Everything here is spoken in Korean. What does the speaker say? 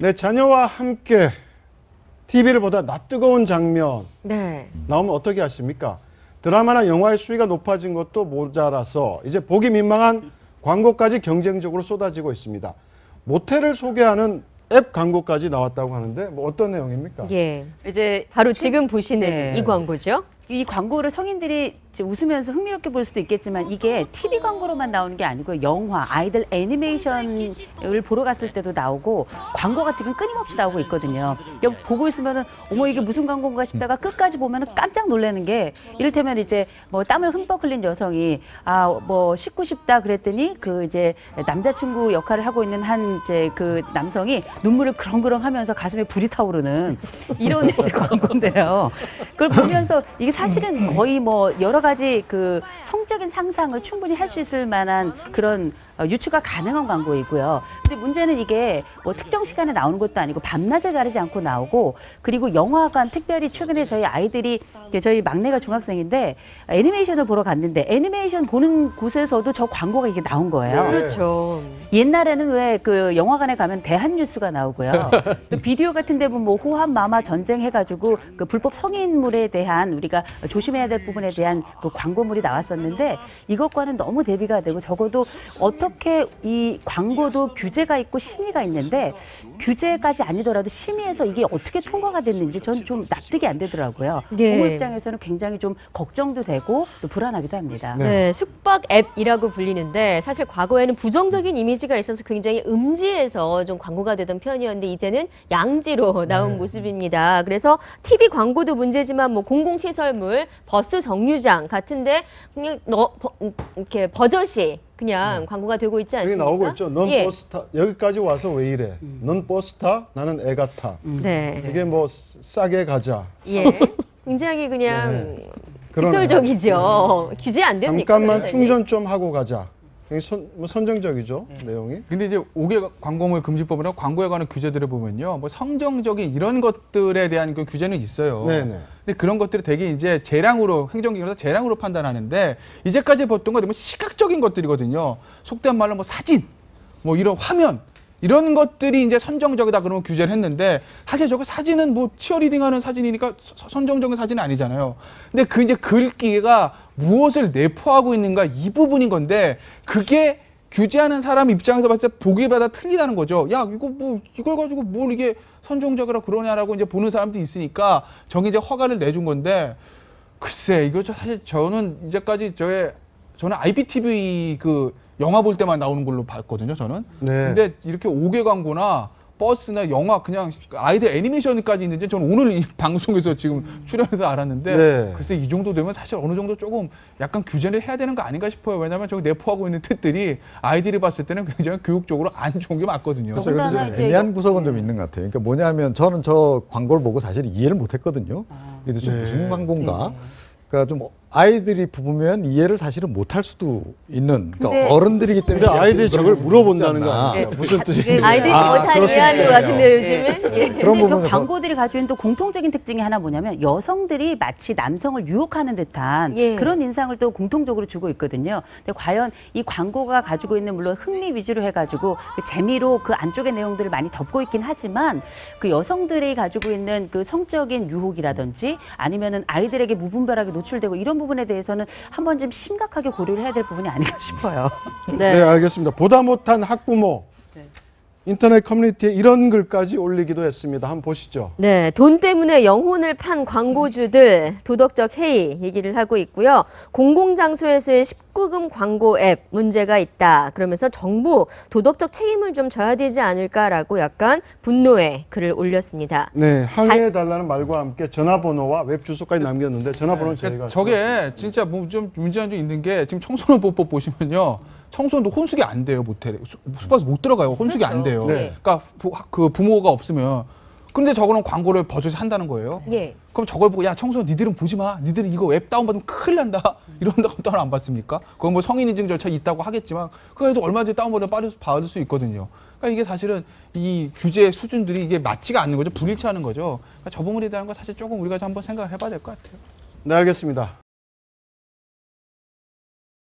내 자녀와 함께 TV를 보다 낯뜨거운 장면 네. 나오면 어떻게 하십니까? 드라마나 영화의 수위가 높아진 것도 모자라서 이제 보기 민망한 광고까지 경쟁적으로 쏟아지고 있습니다. 모텔을 소개하는 앱 광고까지 나왔다고 하는데 뭐 어떤 내용입니까? 예. 이제 바로 지금 보시는 네. 이 광고죠. 이 광고를 성인들이 이제 웃으면서 흥미롭게 볼 수도 있겠지만 이게 TV 광고로만 나오는 게 아니고 영화, 아이들 애니메이션을 보러 갔을 때도 나오고 광고가 지금 끊임없이 나오고 있거든요. 여기 보고 있으면은 어머 이게 무슨 광고인가 싶다가 끝까지 보면은 깜짝 놀라는 게 이를테면 이제 뭐 땀을 흠뻑 흘린 여성이 뭐 씻고 싶다 그랬더니 그 이제 남자친구 역할을 하고 있는 한 이제 그 남성이 눈물을 그렁그렁 하면서 가슴에 불이 타오르는 이런 광고인데요. 그걸 보면서 이게 사실은 거의 뭐 여러 가지 그 성적인 상상을 충분히 할 수 있을 만한 그런 유추가 가능한 광고이고요. 근데 문제는 이게 뭐 특정 시간에 나오는 것도 아니고 밤낮을 가리지 않고 나오고 그리고 영화관 특별히 최근에 저희 아이들이 저희 막내가 중학생인데 애니메이션을 보러 갔는데 애니메이션 보는 곳에서도 저 광고가 이게 나온 거예요. 네. 그렇죠. 옛날에는 왜 그 영화관에 가면 대한뉴스가 나오고요. 또 비디오 같은 데 보면 뭐 호환 마마 전쟁 해가지고 그 불법 성인물에 대한 우리가 조심해야 될 부분에 대한 그 광고물이 나왔었는데 이것과는 너무 대비가 되고 적어도 어떻게 이 광고도 규제가 있고 심의가 있는데 규제까지 아니더라도 심의에서 이게 어떻게 통과가 됐는지 전 좀 납득이 안 되더라고요. 예. 부모 입장에서는 굉장히 좀 걱정도 되고 또 불안하기도 합니다. 네. 네, 숙박 앱이라고 불리는데 사실 과거에는 부정적인 이미지가 있어서 굉장히 음지에서 좀 광고가 되던 편이었는데 이제는 양지로 나온 모습입니다. 그래서 TV 광고도 문제지만 뭐 공공시설물, 버스 정류장 같은데 그냥 이렇게 버젓이 그냥 광고가 되고 있지 여기 않습니까? 나오고 있죠. 넌 예. 버스 타. 여기까지 와서 왜 이래? 넌 버스 타. 나는 애가 타. 네. 이게 뭐 싸게 가자. 예. 굉장히 그냥 네. 그러네요. 직설적이죠. 규제 안 됩니까? 잠깐만 변호사님? 충전 좀 하고 가자. 뭐 선정적이죠, 내용이. 근데 이제 5개 광고물 금지법이나 광고에 관한 규제들을 보면요, 뭐 성정적인 이런 것들에 대한 그 규제는 있어요. 네네. 근데 그런 것들을 되게 이제 재량으로 행정기관에서 재량으로 판단하는데 이제까지 봤던 것들은 뭐 시각적인 것들이거든요. 속된 말로 뭐 사진, 뭐 이런 화면. 이런 것들이 이제 선정적이다 그러면 규제를 했는데 사실 저거 사진은 뭐 치어리딩하는 사진이니까 선정적인 사진은 아니잖아요. 근데 그 이제 글귀가 무엇을 내포하고 있는가 이 부분인 건데 그게 규제하는 사람 입장에서 봤을 때 보기보다 틀리다는 거죠. 야 이거 뭐 이걸 가지고 뭘 이게 선정적이라 그러냐라고 이제 보는 사람도 있으니까 정의 이제 허가를 내준 건데 글쎄 이거 사실 저는 이제까지 저는 IPTV 그 영화 볼 때만 나오는 걸로 봤거든요, 저는. 네. 근데 이렇게 5개 광고나 버스나 영화 그냥 아이들 애니메이션까지 있는지 저는 오늘 이 방송에서 지금 출연해서 알았는데 네. 글쎄 이 정도 되면 사실 어느 정도 조금 약간 규제를 해야 되는 거 아닌가 싶어요. 왜냐하면 저기 내포하고 있는 뜻들이 아이들이 봤을 때는 굉장히 교육적으로 안 좋은 게 맞거든요. 그래서 이것도 더군다나 좀 이제 애매한 구석은 좀 있는 것 같아요. 그러니까 뭐냐면 저는 저 광고를 보고 사실 이해를 못했거든요. 이게 도대체 네. 무슨 광고인가? 그러니까 좀 아이들이 보면 이해를 사실은 못할 수도 있는. 그러니까 근데- 어른들이기 때문에. 근데 아이들이 그런 저걸 부분이 물어본다는 있지 거 않나. 아니에요? 무슨 뜻인지. 아이들이 못하는 그렇습니다. 이해하는 것 같은데요, 네. 요즘은? 예. 그런 근데 저 부분에서- 광고들이 가지고 있는 또 공통적인 특징이 하나 뭐냐면 여성들이 마치 남성을 유혹하는 듯한 예. 그런 인상을 또 공통적으로 주고 있거든요. 근데 과연 이 광고가 가지고 있는 물론 흥미 위주로 해가지고 그 재미로 그 안쪽의 내용들을 많이 덮고 있긴 하지만 그 여성들이 가지고 있는 그 성적인 유혹이라든지 아니면은 아이들에게 무분별하게 노출되고 이런 부분에 대해서는 한 번쯤 심각하게 고려를 해야 될 부분이 아닌가 싶어요. 네, 알겠습니다. 보다 못한 학부모. 네. 인터넷 커뮤니티에 이런 글까지 올리기도 했습니다. 한번 보시죠. 네, 돈 때문에 영혼을 판 광고주들 도덕적 해이 얘기를 하고 있고요. 공공장소에서의 19금 광고 앱 문제가 있다. 그러면서 정부 도덕적 책임을 좀 져야 되지 않을까라고 약간 분노의 글을 올렸습니다. 네, 항의해달라는 말과 함께 전화번호와 웹 주소까지 남겼는데 전화번호는 저희가. 그러니까 저게 진짜 뭐 좀 문제가 좀 있는 게 지금 청소년 보호법 보시면요. 청소년도 혼숙이 안 돼요, 모텔에. 숙박에서 못 들어가요. 혼숙이 안 돼요. 네. 그러니까 그 부모가 없으면. 근데 저거는 광고를 버젓이 한다는 거예요. 예. 그럼 저걸 보고 야 청소년 니들은 보지 마. 니들은 이거 웹 다운받으면 큰일 난다. 이런다고 다운 안 받습니까? 그건 뭐 성인 인증 절차 있다고 하겠지만 그래도 얼마든지 다운받아 받을 수 있거든요. 그러니까 이게 사실은 이 규제 수준들이 이게 맞지가 않는 거죠. 불일치하는 거죠. 그러니까 저 부분에 대한 거 사실 조금 우리가 좀 한번 생각을 해봐야 될 것 같아요. 네, 알겠습니다.